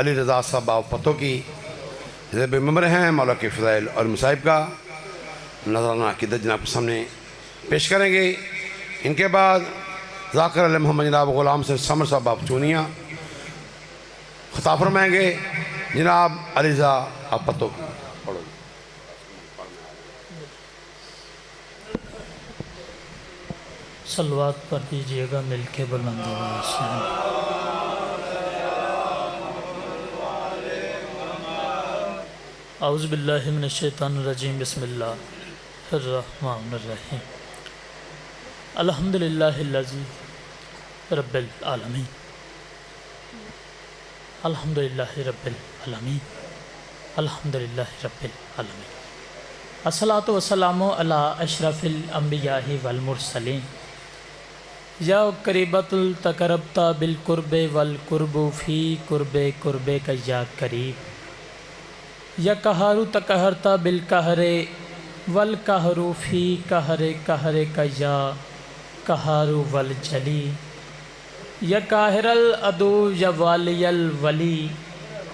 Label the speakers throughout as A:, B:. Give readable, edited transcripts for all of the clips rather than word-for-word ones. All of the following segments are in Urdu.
A: علی رضا صاحب باپتوں کی زیب ممبر ہیں مولا کے فضائل اور مصائب کا نذرانہ عقیدت جناب کے سامنے پیش کریں گے۔ ان کے بعد ذاکر علی محمد جناب غلام سے سمر صاحب باپ چونیاں خطاب فرمائیں گے۔ جناب علی رضا باپتوں پڑھو۔
B: صلوات پر دیجئے گا مل کے بلند آواز سے۔ اعوذ باللہ من الشیطان الرجیم، بسم اللہ الرحمن الرحیم۔ الحمدللہ الذی رب العالمین، الحمدللہ رب العالمین، الحمدللہ رب العالمین۔ الصلاۃ والسلام علی اشرف الانبیاء والمرسلین، یا قریبۃ التقربت بالقرب والقرب فی قرب قرب کا یا قریب، یا قہر تقہرت بالقہر والقہر فی قہر قہر کا یا قہر والجلی، یا قاہر العدو یا والی الولی،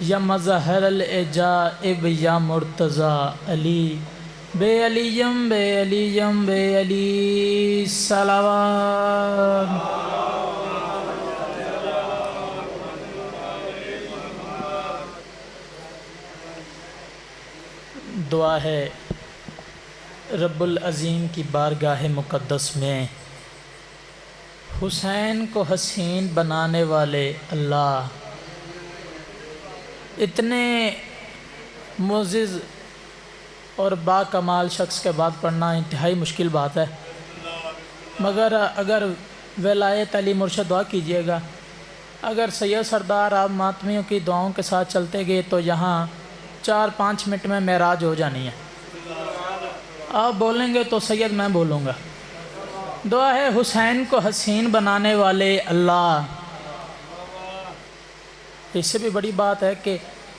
B: یا مظہر العجائب یا مرتضی علی، بے علیم بے علیم بے علی صلوات۔ دعا ہے رب العظیم کی بارگاہ مقدس میں، حسین کو حسین بنانے والے اللہ، اتنے معزز اور با کمال شخص کے بعد پڑھنا انتہائی مشکل بات ہے، مگر اگر ولایت علی مرشد دعا کیجیے گا، اگر سید سردار آپ ماتمیوں کی دعاؤں کے ساتھ چلتے گئے تو یہاں 4-5 منٹ میں معراج ہو جانی ہے۔ آپ بولیں گے تو سید میں بولوں گا۔ دعا ہے حسین کو حسین بنانے والے اللہ۔ اس سے بھی بڑی بات ہے کہ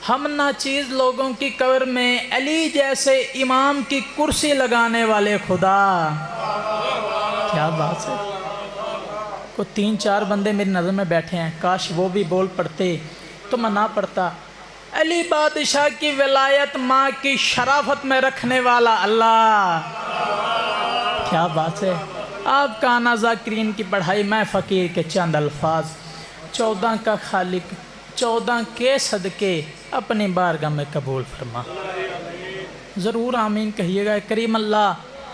B: ہم ناچیز لوگوں کی قبر میں علی جیسے امام کی کرسی لگانے والے خدا، کیا بات ہے۔ کو 3-4 بندے میری نظر میں بیٹھے ہیں، کاش وہ بھی بول پڑتے تو میں نہ پڑھتا۔ علی بادشاہ کی ولایت ماں کی شرافت میں رکھنے والا اللہ، کیا بات ہے۔ آپ کا آنا ذاکرین کی پڑھائی، میں فقیر کے چند الفاظ، 14 کا خالق 14 کے صدقے اپنی بارگاہ میں قبول فرما۔ ضرور آمین کہیے گا۔ کریم اللہ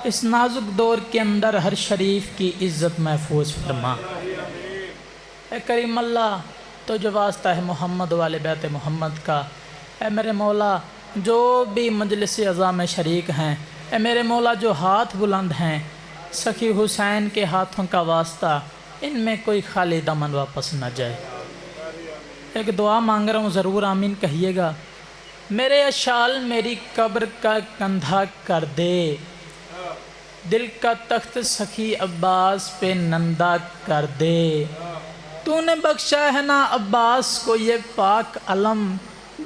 B: اس نازک دور کے اندر ہر شریف کی عزت محفوظ فرما۔ اے کریم اللہ تو جو واسطہ ہے محمد والے بیت محمد کا، اے میرے مولا جو بھی مجلس اعضاء میں شریک ہیں، اے میرے مولا جو ہاتھ بلند ہیں، سخی حسین کے ہاتھوں کا واسطہ ان میں کوئی خالی دامن واپس نہ جائے۔ ایک دعا مانگ رہا ہوں، ضرور آمین کہیے گا۔ میرے اشعال میری قبر کا کندھا کر دے، دل کا تخت سخی عباس پہ نندا کر دے، تو نے بخشا ہے نا عباس کو یہ پاک علم،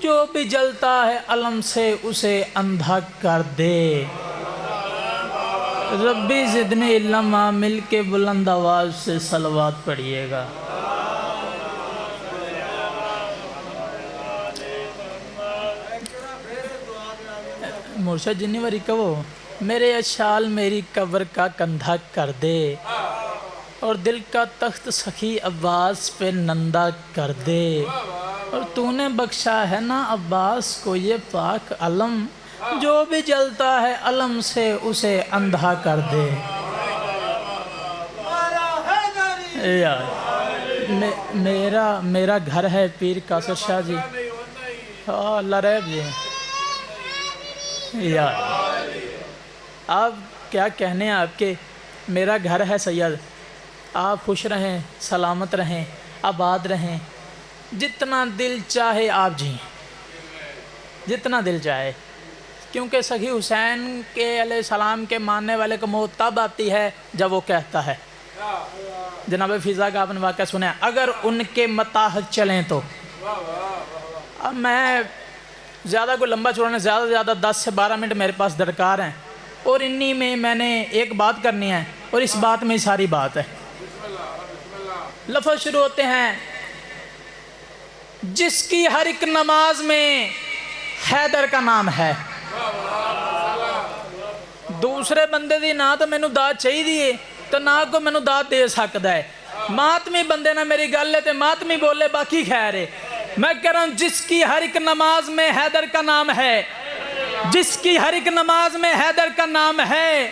B: جو بھی جلتا ہے علم سے اسے اندھا کر دے۔ ربی زدنی علما، مل کے بلند آواز سے صلوات پڑھیے گا۔ مرشد جنی وری کہو، میرے اشعال میری قبر کا کندھا کر دے، اور دل کا تخت سخی عباس پہ نندا کر دے، اور تو نے بخشا ہے نا عباس کو یہ پاک علم، جو بھی جلتا ہے علم سے اسے اندھا کر دے۔ میرا گھر ہے پیر قاصر شاہ جی، اللہ ریب جی، آپ کیا کہنے ہیں آپ کے، میرا گھر ہے سید، آپ خوش رہیں، سلامت رہیں، آباد رہیں، جتنا دل چاہے آپ جئیں، جتنا دل چاہے، کیونکہ سخی حسین کے علیہ السلام کے ماننے والے کو موت تب آتی ہے جب وہ کہتا ہے، جناب فضا کا آپ نے واقعہ سنا ہے، اگر ان کے متاحت چلیں تو۔ اب میں زیادہ کوئی لمبا چوڑا نہیں، زیادہ سے زیادہ 10 سے 12 منٹ میرے پاس درکار ہیں، اور انہی میں نے ایک بات کرنی ہے، اور اس بات میں ساری بات ہے۔ لفظ شروع ہوتے ہیں جس کی ہر ایک نماز میں حیدر کا نام ہے. دوسرے بندے دی نہ تو مینوں داد چاہیے تو نہ کو مینوں داد دے سکتا ہے. ماتمی بندے نہ میری گل ہے تے ماتمی بولے باقی خیر ہے. میں کہہ رہا ہوں جس کی ہر ایک نماز میں حیدر کا نام ہے, جس کی ہر ایک نماز میں حیدر کا نام ہے,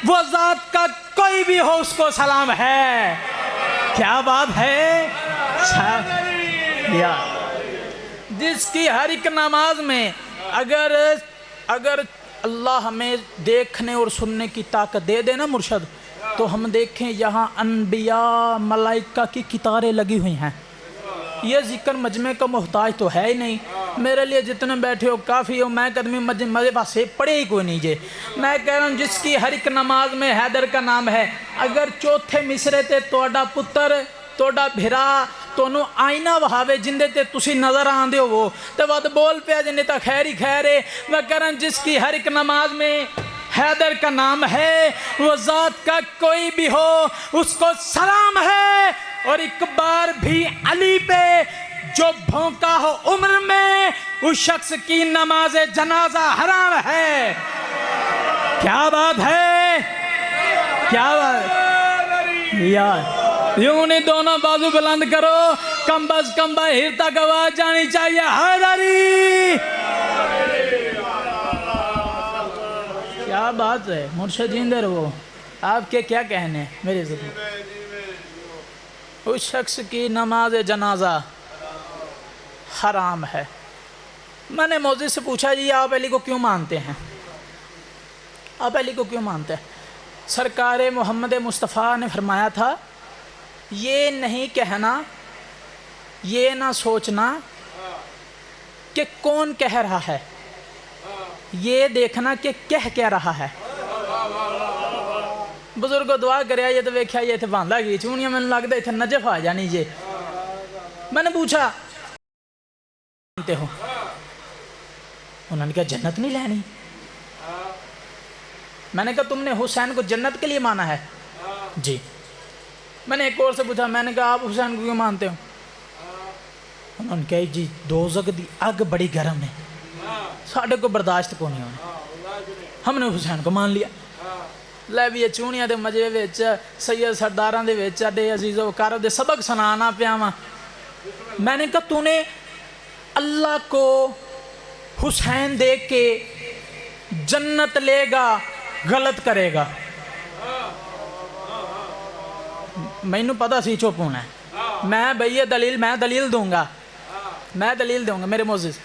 B: وہ ذات کا کوئی بھی ہو اس کو سلام ہے. کیا بات ہے. جس کی ہر ایک نماز میں اگر اللہ ہمیں دیکھنے اور سننے کی طاقت دے دے نا مرشد, تو ہم دیکھیں یہاں انبیاء ملائکہ کی قطاریں لگی ہوئی ہیں. یہ ذکر مجمع کا محتاج تو ہے ہی نہیں. میرے لیے جتنے بیٹھے ہو کافی ہو. میں قدمی مجھے پاسے پڑھے ہی کوئی نہیں جے. میں کہہ رہا ہوں جس کی ہر ایک نماز میں حیدر کا نام ہے. اگر چوتھے مصرے تے توڑا پتر توڑا بھرا تونوں آئینہ وہاوے جندے تے تسی نظر آن دے ہو تے ود بول پیا جنے تا خیر ہی خیر ہے. میں کہہ رہا ہوں جس کی ہر ایک نماز میں حیدر کا نام ہے, وہ ذات کا کوئی بھی ہو اس کو سلام ہے. اور ایک بار بھی علی پہ جو بھونکا ہو عمر میں, اس شخص کی نماز جنازہ حرام ہے. کیا بات ہے, کیا بات یار. یوں نہیں دونوں بازو بلند کرو, کم بز کم باہر تک آواز جانی چاہیے حیدری. کیا بات ہے مرشد جیندے رہو. آپ کے کیا کہنے میرے ذکر. اس شخص کی نماز جنازہ حرام ہے. میں نے موضوع سے پوچھا جی آپ علی کو کیوں مانتے ہیں, آپ علی کو کیوں مانتے ہیں. سرکار محمد مصطفیٰ نے فرمایا تھا یہ نہیں کہنا, یہ نہ سوچنا کہ کون کہہ رہا ہے, یہ دیکھنا کہ کہہ رہا ہے. بزرگو دعا کریا یہ تو ویکھیا یہ تھے باندھا گئی چونیاں میں لگتا ہے تھے نجف آ جانی جے. میں نے پوچھا مانتے ہو, انہوں نے کہا جنت نہیں لینی. میں نے کہا تم نے حسین کو جنت کے لیے مانا ہے؟ جی. میں نے ایک اور سے پوچھا, میں نے کہا آپ حسین کو کیوں مانتے ہو؟ انہوں نے کہا جی دوزخ دی اگ بڑی گرم ہے, ساڑھے کو برداشت کو نہیں ہونے, ہم نے حسین کو مان لیا. لے بھی یہ چونیاں دے مجھے ویچ سید سرداراں دے ویچ اڈے عزیز و وقارب دے سبق سنانا پیاما. میں نے کہا تو نے اللہ کو حسین دیکھ کے جنت لے گا غلط کرے گا. مینوں پتا سی چپ ہونا ہے. میں بھئی یہ دلیل میں دلیل دوں گا میرے معزز.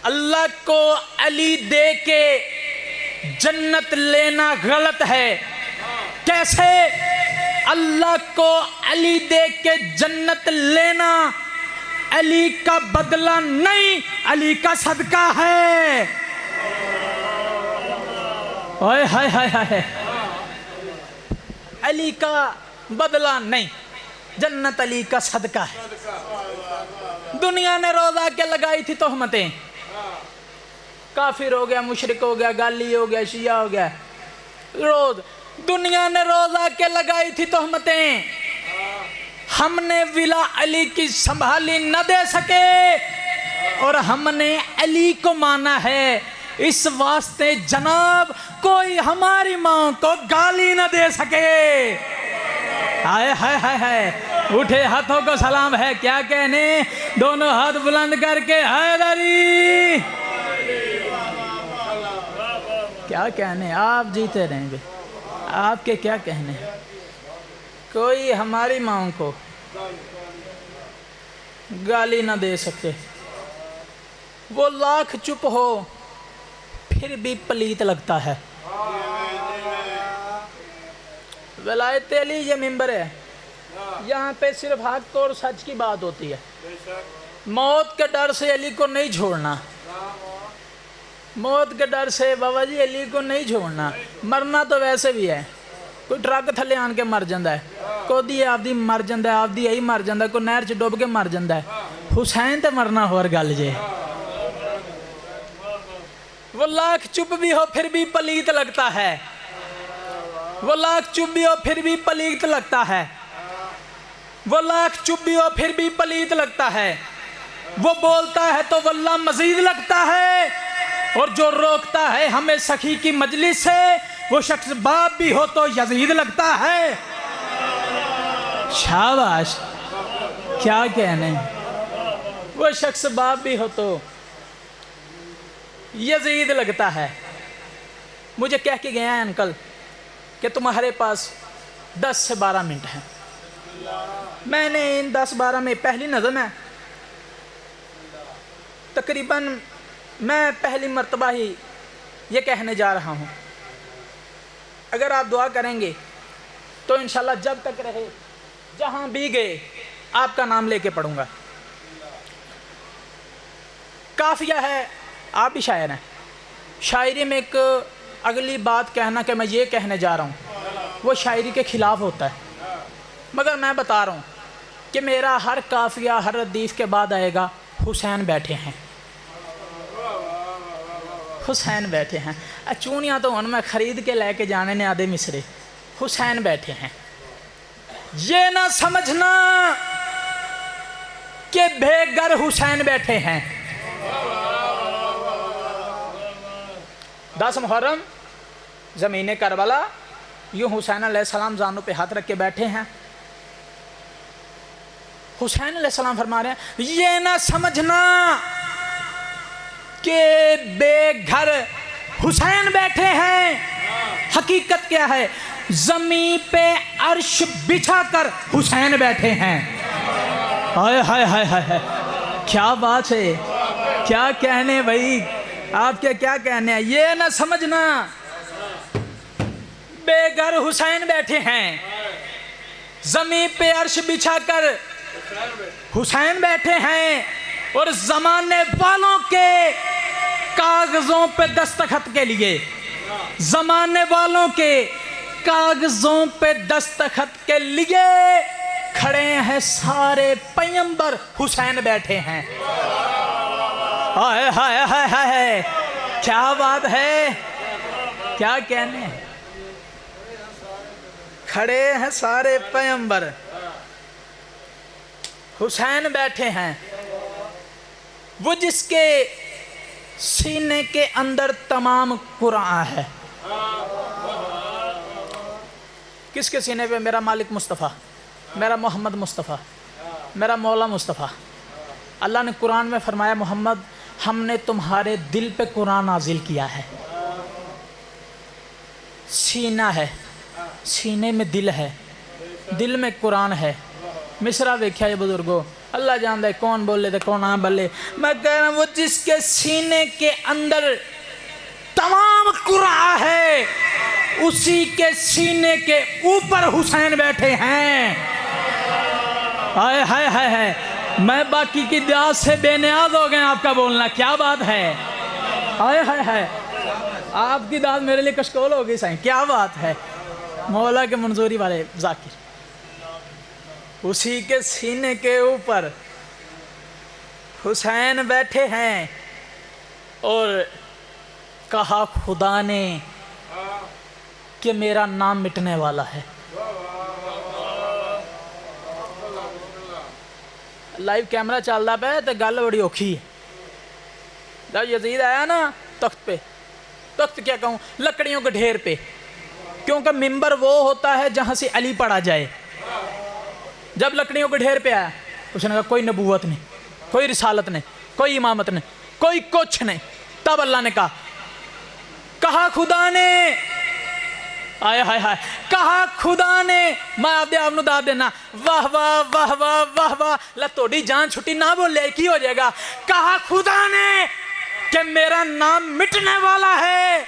B: اللہ کو علی دے کے جنت لینا غلط ہے. کیسے؟ اللہ کو علی دے کے جنت لینا علی کا بدلہ نہیں, علی کا صدقہ ہے. اوئے ہائے ہائے ہائے. علی کا بدلہ نہیں, جنت علی کا صدقہ ہے. دنیا نے روزہ کے لگائی تھی تہمتیں, کافر ہو گیا, مشرک ہو گیا, گالی ہو گیا, شیعہ ہو گیا. دنیا نے روزہ کے لگائی تھی تہمتیں, ہم نے ولا علی کی سنبھالی نہ دے سکے اور ہم نے علی کو مانا ہے. اس واسطے جناب کوئی ہماری ماں کو گالی نہ دے سکے. ہائے ہائے ہائے ہائے. اٹھے ہاتھوں کو سلام ہے, کیا کہنے, دونوں ہاتھ بلند کر کے حیدری. کیا کہنے, آپ جیتے رہیں گے, آپ کے کیا کہنے. کوئی ہماری ماں کو گالی نہ دے سکے. وہ لاکھ چپ ہو پھر بھی پلیت لگتا ہے. ولایت علی یہ ممبر ہے, یہاں پہ صرف حق اور سچ کی بات ہوتی ہے. موت کے ڈر سے علی کو نہیں چھوڑنا, موت کے ڈر سے بابا جی علی کو نہیں چھوڑنا. مرنا تو ویسے بھی ہے, کوئی ٹرک تھلے آن کے مر جاندہ ہے, کوئی دی آپ دی مر جاندہ ہے, آپ دی یہی مر جاندہ ہے, کوئی نہر چ ڈوب کے مر جاندہ ہے. حسین تے مرنا ہور گل جے. وہ لاکھ چپ بھی ہو پھر بھی پلیت لگتا ہے, وہ لاکھ چپ بھی ہو پھر بھی پلیت لگتا ہے. وہ لاکھ چبی ہو پھر بھی پلیت لگتا ہے، وہ بولتا ہے تو واللہ مزید لگتا ہے، اور جو روکتا ہے ہمیں سخی کی مجلس سے وہ شخص باپ بھی ہو تو یزید لگتا ہے۔ شاباش، کیا کہنے، وہ شخص باپ بھی ہو تو یزید لگتا ہے۔ مجھے کہہ کے گیا ہے انکل کہ تمہارے پاس 10 سے 12 منٹ ہیں۔ میں نے ان 10-12 میں پہلی نظم ہے، تقریباً میں پہلی مرتبہ ہی یہ کہنے جا رہا ہوں، اگر آپ دعا کریں گے تو انشاءاللہ جب تک رہے جہاں بھی گئے آپ کا نام لے کے پڑھوں گا۔ کافیہ ہے، آپ بھی شاعر ہیں، شاعری میں ایک اگلی بات کہنا کہ میں یہ کہنے جا رہا ہوں وہ شاعری کے خلاف ہوتا ہے، مگر میں بتا رہا ہوں کہ میرا ہر کافیہ ہر ردیف کے بعد آئے گا حسین بیٹھے ہیں، حسین بیٹھے ہیں، چونیاں تو ان میں خرید کے لے کے جانے نے آدھے مصرے، حسین بیٹھے ہیں۔ یہ نہ سمجھنا کہ بے گھر حسین بیٹھے ہیں۔ 10 محرم زمین کربلا، یوں حسین علیہ السلام زانوں پہ ہاتھ رکھ کے بیٹھے ہیں۔ حسین علیہ السلام فرما رہے ہیں یہ نہ سمجھنا کہ بے گھر حسین بیٹھے ہیں، حقیقت کیا ہے، زمین پہ عرش بچھا کر حسین بیٹھے ہیں۔ ہائے ہائے ہائے ہائے، کیا بات ہے، کیا کہنے بھائی، آپ کے کیا کہنے ہیں۔ یہ نہ سمجھنا بے گھر حسین بیٹھے ہیں، زمین پہ عرش بچھا کر حسین بیٹھے ہیں، اور زمانے والوں کے کاغذوں پہ دستخط کے لیے، زمانے والوں کے کاغذوں پہ دستخط کے لیے کھڑے ہیں سارے پیغمبر حسین بیٹھے ہیں۔ ہائے ہائے ہائے ہائے، کیا بات ہے، کیا کہنے، کھڑے ہیں سارے پیغمبر حسین بیٹھے ہیں، وہ جس کے سینے کے اندر تمام قرآن ہے۔ کس کے سینے پہ؟ میرا مالک مصطفیٰ، میرا محمد مصطفیٰ، میرا مولا مصطفیٰ۔ اللہ نے قرآن میں فرمایا محمد ہم نے تمہارے دل پہ قرآن نازل کیا ہے۔ سینہ ہے، سینے میں دل ہے، دل میں قرآن ہے۔ مصرع ویکھیا یہ بزرگو، اللہ جاندا ہے کون بولے تے کون نہ بولے، میں کہہ رہا ہوں وہ جس کے سینے کے اندر تمام قرآن ہے اسی کے سینے کے اوپر حسین بیٹھے ہیں۔ ہائے ہائے ہائے ہائے، میں باقی کی دعا سے بے نیاز ہو گئے، آپ کا بولنا کیا بات ہے۔ ہائے ہائے ہائے، آپ کی دعا میرے لیے کشکول ہو گئی سائیں، کیا بات ہے۔ مولا کے منظوری والے ذاکر، اسی کے سینے کے اوپر حسین بیٹھے ہیں، اور کہا خدا نے کہ میرا نام مٹنے والا ہے۔ لائیو کیمرہ چلتا پہ تو گل بڑی اوکھی ہے۔ جب یزید آیا نا تخت پہ، تخت کیا کہوں، لکڑیوں کے ڈھیر پہ، کیونکہ ممبر وہ ہوتا ہے جہاں سے علی پڑھا جائے۔ جب لکڑیوں کے ڈھیر پہ آیا اس نے کہا کوئی نبوت نہیں، کوئی رسالت نہیں، کوئی امامت نہیں، کوئی کچھ نہیں۔ تب اللہ نے کہا خدا نے، آئے ہائے ہائے، کہا خدا نے، میں آپ دے آپ نو داد دینا، واہ واہ واہ واہ واہ واہ، لتوڑی جان چھٹی نہ بولے کی ہو جائے گا۔ کہا خدا نے کہ میرا نام مٹنے والا ہے،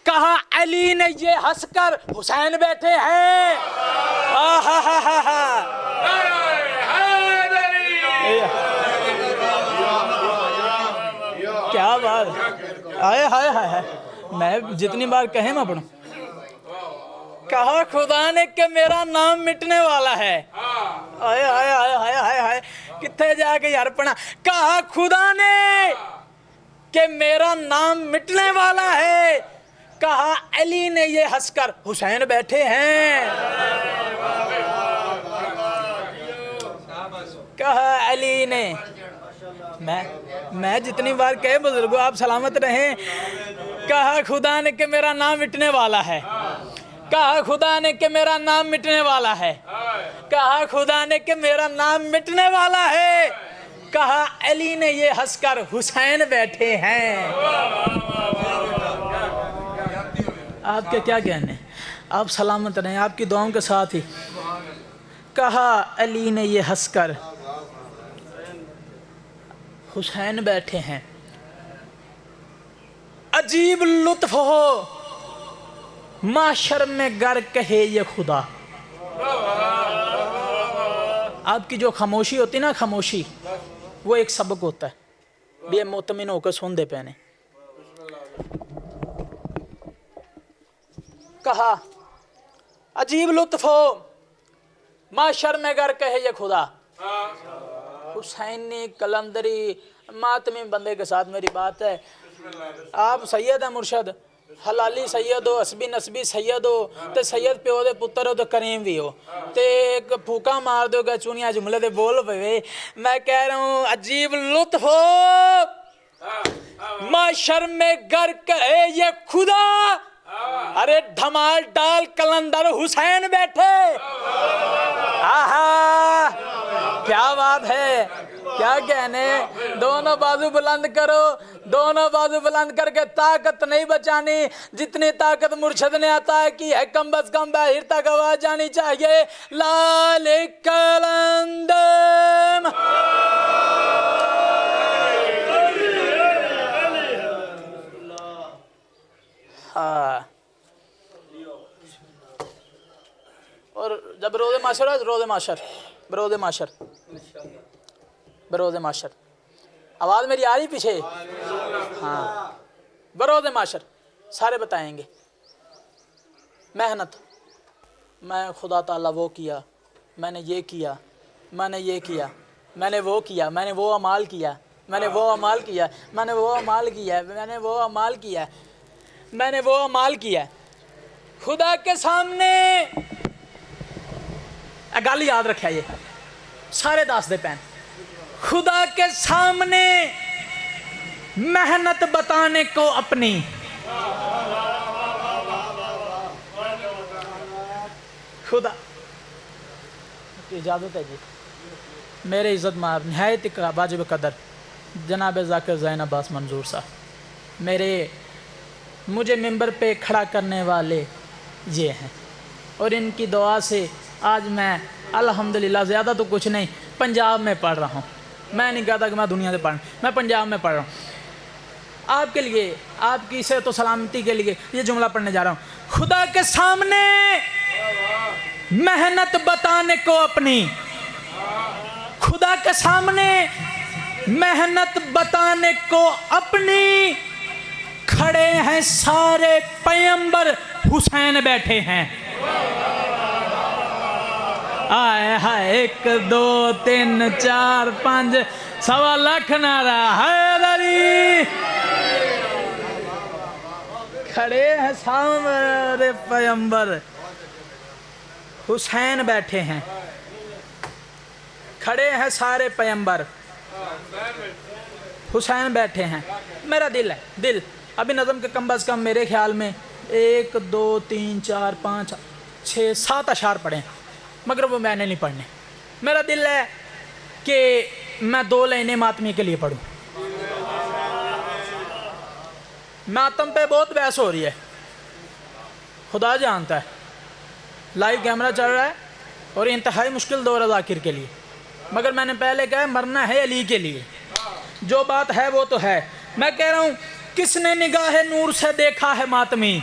B: کہا علی نے یہ ہنس کر حسین بیٹھے ہیں۔ کیا بات، آئے ہائے ہائے، میں جتنی بار کہیں میں پڑھوں۔ کہا خدا نے کہ میرا نام مٹنے والا ہے، آئے آئے آئے آئے آئے آئے، کتنے جا کے یار پڑھا، کہا خدا نے کہ میرا نام مٹنے والا ہے، کہا علی نے یہ ہنس کر حسین بیٹھے ہیں۔ کہا علی نے، میں جتنی بار کہے بزرگوں آپ سلامت رہیں، کہا خدا نے کہ میرا نام مٹنے والا ہے، کہا خدا نے کہ میرا نام مٹنے والا ہے، کہا خدا نے کہ میرا نام مٹنے والا ہے، کہا علی نے یہ ہنس کر حسین بیٹھے ہیں۔ آپ کے کیا کہنے، آپ سلامت رہیں، آپ کی دعاؤں کے ساتھ ہی۔ کہا علی نے یہ ہنس کر حسین بیٹھے ہیں، عجیب لطف ہو معاشر میں گر کہے یہ خدا۔ آپ کی جو خاموشی ہوتی نا، خاموشی وہ ایک سبق ہوتا ہے، بھی مطمئن ہو کر سن دے پہنے۔ کہا عجیب لطف ہو معاشر میں گر کہے یہ خدا۔ حسینی کلندری ماتمی بندے کے ساتھ میری بات ہے، آپ سید ہیں مرشد، حلالی سید ہو، حسبی نسبی سید ہو، تے سید پیو دے پتر ہو تو کریم بھی ہو، تے ایک پھوکا مار دو گا چونیاں جملے دے بول پوے۔ میں کہہ رہا ہوں عجیب لطف ہو معاشر میں گر کہے یہ خدا، ارے دھمال ڈال کلندر حسین بیٹھے۔ آہا کیا بات ہے، کیا کہنے، دونوں بازو بلند کرو، دونوں بازو بلند کر کے طاقت نہیں بچانی، جتنی طاقت مرشد نے عطا کی ہے کم از کم باہر تک آواز جانی چاہیے، لال کلندم۔ ہاں، اور جب روز معاشر ہے، روز معاشر، بروز معاشر، بروز معاشر، آواز میری آ رہی پیچھے؟ ہاں، بروز معاشر سارے بتائیں گے محنت، میں خدا تعالیٰ وہ کیا، میں نے یہ کیا، میں نے یہ کیا، میں نے وہ کیا، میں نے وہ اعمال کیا، میں نے وہ اعمال کیا، میں نے وہ اعمال کیا، میں نے وہ اعمال کیا، میں نے وہ اعمال کیا، خدا کے سامنے گل یاد رکھا، یہ سارے دس دے پین، خدا کے سامنے محنت بتانے کو اپنی، خدا اجازت ہے جی، میرے عزت مار نہایت واجب قدر جناب ذاکر زین عباس منظور صاحب، مجھے ممبر پہ کھڑا کرنے والے یہ ہیں، اور ان کی دعا سے آج میں الحمدللہ زیادہ تو کچھ نہیں پنجاب میں پڑھ رہا ہوں، میں نہیں کہتا کہ میں دنیا سے پڑھ رہا ہوں، میں پنجاب میں پڑھ رہا ہوں۔ آپ کے لیے، آپ کی صحت و سلامتی کے لیے یہ جملہ پڑھنے جا رہا ہوں، خدا کے سامنے محنت بتانے کو اپنی، خدا کے سامنے محنت بتانے کو اپنی، کھڑے ہیں سارے پیمبر حسین بیٹھے ہیں۔ آئے ہائے 1 2 3 4 5 سوا لاکھ نعرہ حیدری، کھڑے ہیں سارے پیمبر حسین بیٹھے ہیں، کھڑے ہیں سارے پیمبر حسین بیٹھے ہیں۔ میرا دل ہے، دل ابھی نظم کے کم از کم میرے خیال میں 1 2 3 4 5 6 7 اشعار پڑھے ہیں، مگر وہ میں نے نہیں پڑھنے۔ میرا دل ہے کہ میں 2 لائنیں ماتمی کے لیے پڑھوں۔ ماتم پہ بہت بحث ہو رہی ہے، خدا جانتا ہے، لائیو کیمرہ چل رہا ہے اور انتہائی مشکل دور ہے ذاکر کے لیے، مگر میں نے پہلے کہا مرنا ہے علی کے لیے، جو بات ہے وہ تو ہے۔ میں کہہ رہا ہوں کس نے نگاہ نور سے دیکھا ہے ماتمی،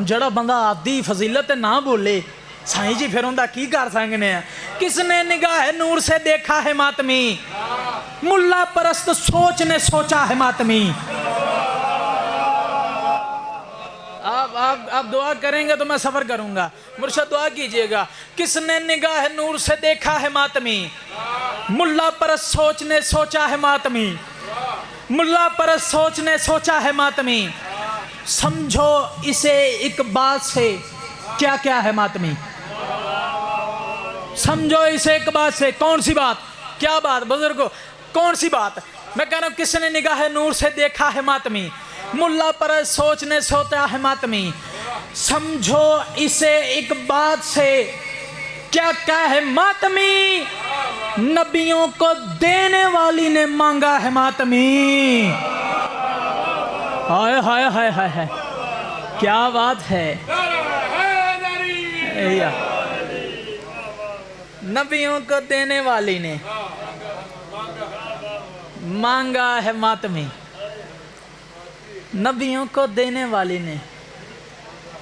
B: جڑا بندہ آدھی فضیلت نہ بولے سائیں جی پھر ہوں کی کر سکنے ہیں۔ کس نے نگاہ نور سے دیکھا ہے ماتمی، ملا پرست سوچ نے سوچا ہے ماتمی۔ آپ دعا کریں گے تو میں سفر کروں گا، مرشد دعا کیجئے گا۔ کس نے نگاہ نور سے دیکھا ہے ماتمی، ملا پرست سوچ نے سوچا ہے ماتمی، ملا پرست سوچ نے سوچا ہے ماتمی، سمجھو اسے ایک بات سے کیا کیا ہے ماتمی۔ سمجھو اسے ایک بات سے. کون سی بات؟ کیا بات بزرگو؟ کون سی بات؟ میں کہہ رہا ہوں کس نے نگاہ نور سے دیکھا ہے ماتمی؟ ملا پر سوچنے سوتا ہے ماتمی. سمجھو اسے ایک بات سے کیا ہے ماتمی؟ نبیوں کو دینے والی نے مانگا ہے ماتمی. ہائے ہائے ہائے ہائے ہائے کیا بات ہے. نبیوں کو دینے والی نے مانگا ہے ماتمی. نبیوں کو دینے والی نے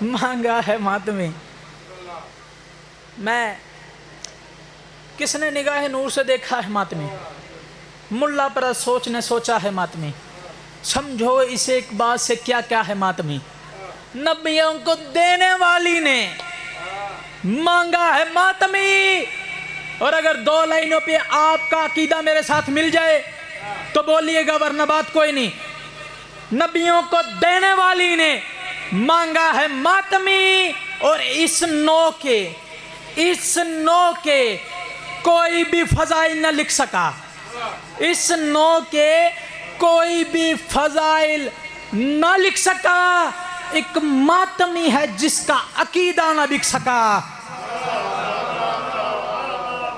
B: مانگا ہے ماتمی. میں کس نے نگاہ نور سے دیکھا ہے ماتمی؟ ملا پر سوچ نے سوچا ہے ماتمی. سمجھو اسے ایک بات سے کیا ہے ماتمی؟ نبیوں کو دینے والی نے مانگا ہے ماتمی. اور اگر 2 لائنوں پہ آپ کا عقیدہ میرے ساتھ مل جائے تو بولیے گا، ورنہ بات کوئی نہیں. نبیوں کو دینے والی نے مانگا ہے ماتمی. اور اس نو کے کوئی بھی فضائل نہ لکھ سکا. اس نو کے کوئی بھی فضائل نہ لکھ سکا. ایک ماتمی ہے جس کا عقیدہ نہ بک سکا.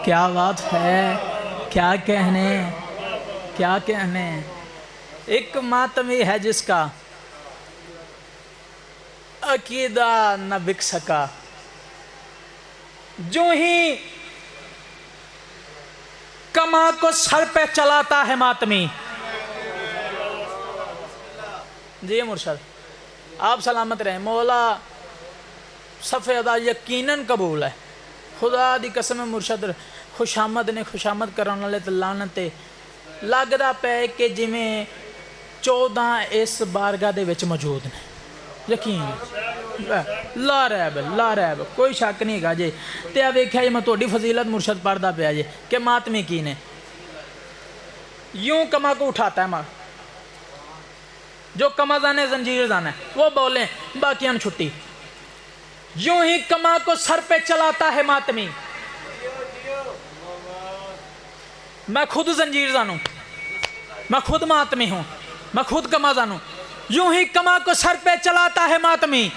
B: کیا بات ہے، کیا کہنے. ایک ماتمی ہے جس کا عقیدہ نہ بک سکا. جو ہی کما کو سر پہ چلاتا ہے ماتمی. جی مرشد آپ سلامت رہیں. مولا صفِ ادا یقیناً قبول ہے. خدا دی قسم مرشد خوشامد نے خوشامد کرنے والے تے لعنت لگدا پے کہ جویں 14 اس بارگاہ دے وچ موجود نے. یقین لا ریب کوئی شک نہیں گا جی. تے آ ویکھیا جی میں تہاڈی فضیلت مرشد پڑھدا پیا جی کہ ماتمی کی نے یوں کما کو اٹھاتا ہے. جو کما زانے زنجیر زانا ہے وہ بولیں، باقیاں چھٹی. یوں ہی کما کو سر پہ چلاتا ہے ماتمی. میں خود زنجیر زانوں، میں خود ماتمی ہوں، میں خود کما زانوں. یوں ہی کما کو سر پہ چلاتا ہے ماتمی،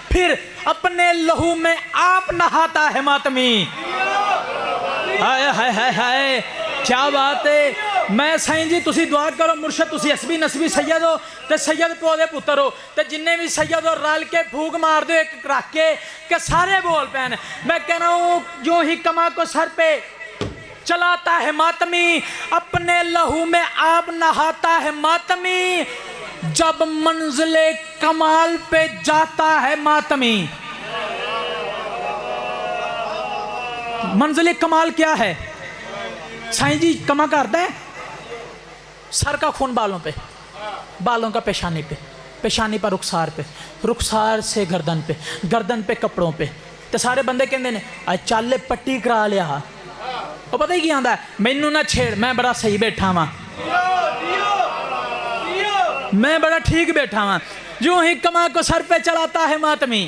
B: پھر اپنے لہو میں آپ نہاتا ہے ماتمی. ہائے ہائے ہائے ہائے کیا بات ہے. میں سائیں جی تسی دعا کرو مرشد تسی حسبی نسبی سید ہو تے سید پو دے پتر ہو تے جننے بھی سید ہو رل کے پھوک مار دو ایک رکھ کے کہ سارے بول پین. میں کہہ رہا ہوں جو ہی کما کو سر پہ چلاتا ہے ماتمی، اپنے لہو میں آپ نہاتا ہے ماتمی. جب منزل کمال پہ جاتا ہے ماتمی. منزل کمال کیا ہے سائیں جی؟ کما کرتا ہے سر کا خون بالوں پہ، بالوں کا پیشانی پہ، پیشانی پر رخسار پہ، رخسار سے گردن پہ، گردن پہ کپڑوں پہ. تو سارے بندے کہندے نے آج چالے پٹی کرا لیا. وہ پتہ ہی کی آندا ہے مینوں نہ چھیڑ، میں بڑا صحیح بیٹھا ہاں، میں بڑا ٹھیک بیٹھا ہاں. یوں ہی کما کو سر پہ چلاتا ہے ماتمی،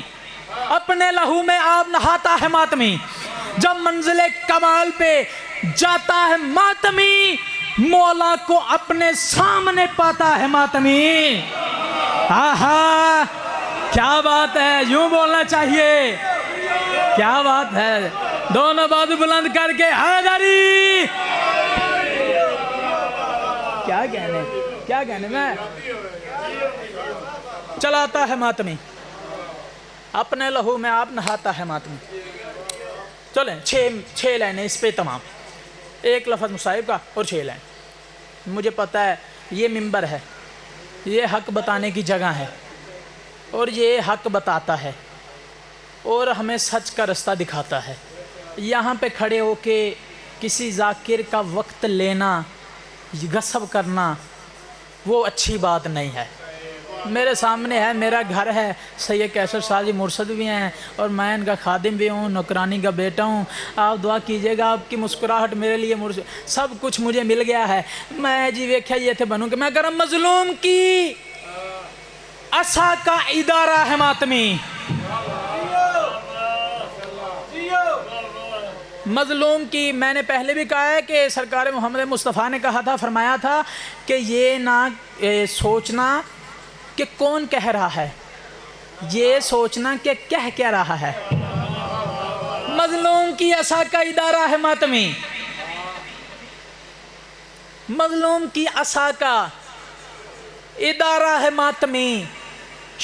B: اپنے لہو میں آپ نہاتا ہے ماتمی. جب منزل کمال پہ جاتا ہے ماتمی، مولا کو اپنے سامنے پاتا ہے ماتمی. آہا کیا بات ہے. یوں بولنا چاہیے. کیا بات ہے. دونوں بازو بلند کر کے حیدری. کیا کہنے میں چلاتا ہے ماتمی، اپنے لہو میں آپ نہاتا ہے ماتمی. چلیں 6 لائنیں اس پہ تمام. ایک لفظ مصائب کا اور 6 لائن. مجھے پتہ ہے یہ منبر ہے، یہ حق بتانے کی جگہ ہے اور یہ حق بتاتا ہے اور ہمیں سچ کا رستہ دکھاتا ہے. یہاں پہ کھڑے ہو کے کسی ذاکر کا وقت لینا، غصب کرنا وہ اچھی بات نہیں ہے. میرے سامنے ہے، میرا گھر ہے، سید کیسر سازی مرشد بھی ہیں اور میں ان کا خادم بھی ہوں، نوکرانی کا بیٹا ہوں. آپ دعا کیجئے گا، آپ کی مسکراہٹ میرے لیے سب کچھ مجھے مل گیا ہے. میں جی ویکھیا یہ تھے بنوں کہ میں کرم مظلوم کی عصا کا ادارہ ہے ماتمی. مظلوم کی میں نے پہلے بھی کہا ہے کہ سرکار محمد مصطفیٰ نے کہا تھا، فرمایا تھا کہ یہ نہ سوچنا کہ کون کہہ رہا ہے، یہ سوچنا کہ کہہ کیا رہا ہے۔ مظلوم کی عصا کا ادارہ ہے ماتمی، مظلوم کی عصا کا ادارہ ہے ماتمی،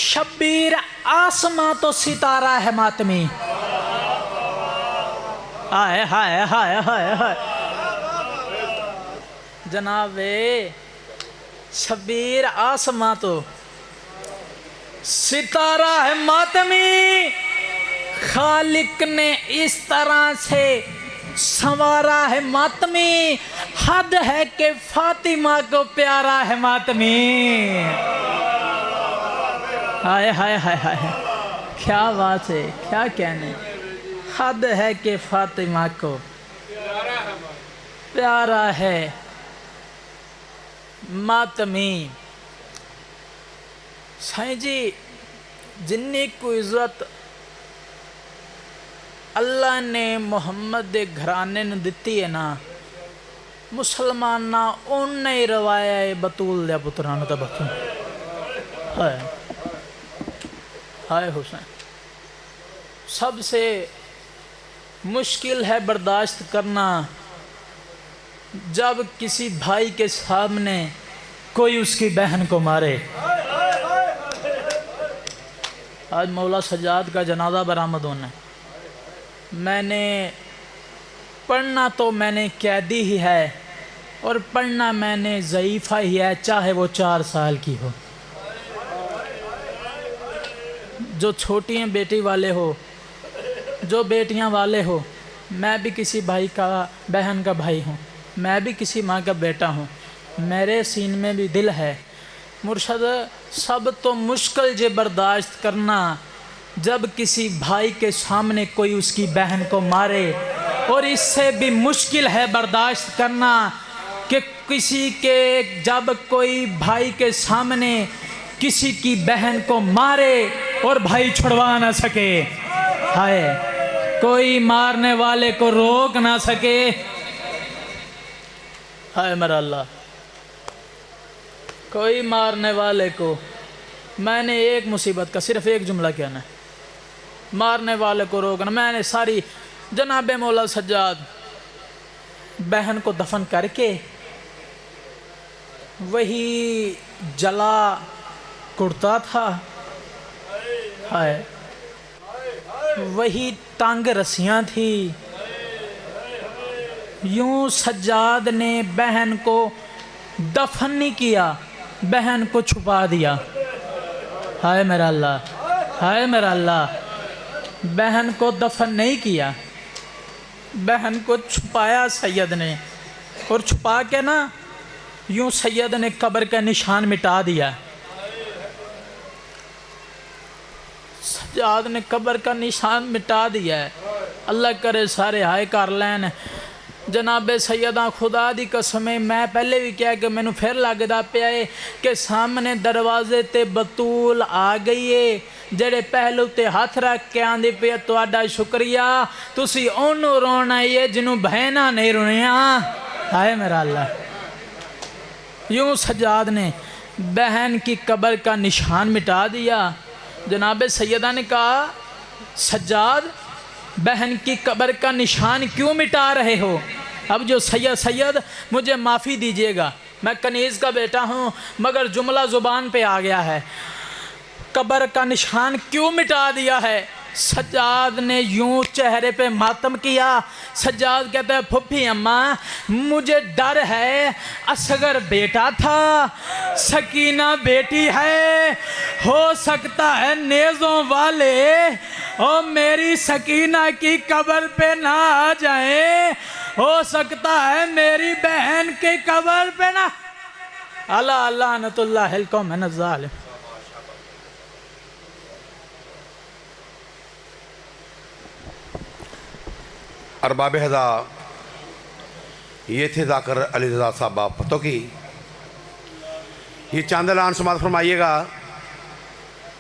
B: شبیر آسماں تو ستارہ ہے ماتمی۔ ہائے ہائے ہائے ہائے ہائے جناب شبیر آسماں تو ستارہ ہے ماتمی، خالق نے اس طرح سے سنوارا ہے ماتمی، حد ہے کہ فاطمہ کو پیارا ہے ماتمی۔ ہائے ہائے ہائے ہائے کیا بات ہے، کیا کہنے، حد ہے کہ فاطمہ کو پیارا ہے ماتمی۔ سائیں جی جنی کو عزت اللہ نے محمد دے گھرانے نے دتی ہے نا، مسلمان نہ ان نے روایا ہے بطول دے پتران تا بطول۔ ہائے ہائے حسین، سب سے مشکل ہے برداشت کرنا جب کسی بھائی کے سامنے کوئی اس کی بہن کو مارے۔ آج مولا سجاد کا جنازہ برآمد ہونا ہے، میں نے پڑھنا تو میں نے قیدی ہی ہے اور پڑھنا میں نے ضعیفہ ہی ہے، چاہے وہ 4 سال کی ہو۔ جو چھوٹی ہیں بیٹی والے ہو، جو بیٹیاں والے ہو، میں بھی کسی بھائی کا بہن کا بھائی ہوں، میں بھی کسی ماں کا بیٹا ہوں، میرے سین میں بھی دل ہے۔ مرشد سب تو مشکل جے برداشت کرنا جب کسی بھائی کے سامنے کوئی اس کی بہن کو مارے، اور اس سے بھی مشکل ہے برداشت کرنا کہ کسی کے جب کوئی بھائی کے سامنے کسی کی بہن کو مارے اور بھائی چھڑوا نہ سکے۔ ہائے کوئی مارنے والے کو روک نہ سکے۔ ہائے میرا اللہ، کوئی مارنے والے کو، میں نے ایک مصیبت کا صرف ایک جملہ کہنا ہے، مارنے والے کو روکنا۔ میں نے ساری جناب مولا سجاد بہن کو دفن کر کے وہی جلا کرتا تھا، ہائے وہی تنگ رسیاں تھی، یوں سجاد نے بہن کو دفن نہیں کیا، بہن کو چھپا دیا۔ ہائے میرا اللہ، ہائے میرا اللہ، بہن کو دفن نہیں کیا، بہن کو چھپایا سید نے، اور چھپا کے نا یوں سید نے قبر کا نشان مٹا دیا۔ سجاد نے قبر کا نشان مٹا دیا ہے۔ اللہ کرے سارے ہائے کر لین۔ جناب سیدہ خدا دی قسم میں پہلے بھی کیا کہ میں نے پھر لگدا پیا ہے کہ سامنے دروازے تے بطول آ گئی ہے، جڑے پہلو تے ہاتھ رکھ کے آندھی پیا تہاڈا شکریہ، تسی اونوں رونا ہے جنوں بہنا نہیں رونیاں۔ ہائے میرا اللہ، یوں سجاد نے بہن کی قبر کا نشان مٹا دیا۔ جناب سیدہ نے کہا سجاد بہن کی قبر کا نشان کیوں مٹا رہے ہو؟ اب جو سید مجھے معافی دیجئے گا، میں کنیز کا بیٹا ہوں مگر جملہ زبان پہ آ گیا ہے، قبر کا نشان کیوں مٹا دیا ہے؟ سجاد نے یوں چہرے پہ ماتم کیا۔ سجاد کہتا ہے پھپھی اماں مجھے ڈر ہے، اصغر بیٹا تھا، سکینہ بیٹی ہے، ہو سکتا ہے نیزوں والے اور میری سکینہ کی قبر پہ نہ آ جائیں، ہو سکتا ہے میری بہن کی قبر پہ نہ۔ اللہ لعنت اللہ القوم الظالم۔
A: ارباب ہدا یہ تھے ذاکر علی رضا صاحب پتوں کی۔ یہ چاند اعلان سماعت فرمائیے گا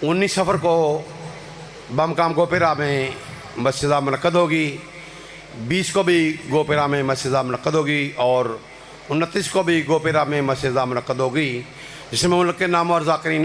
A: 19 سفر کو بمقام گوپیرا میں مسجدہ منعقد ہوگی۔ 20 کو بھی گوپیرا میں مسجدہ منعقد ہوگی اور 29 کو بھی گوپیرا میں مسجدہ منعقد ہوگی، جس میں ملک کے نام اور ذاکرین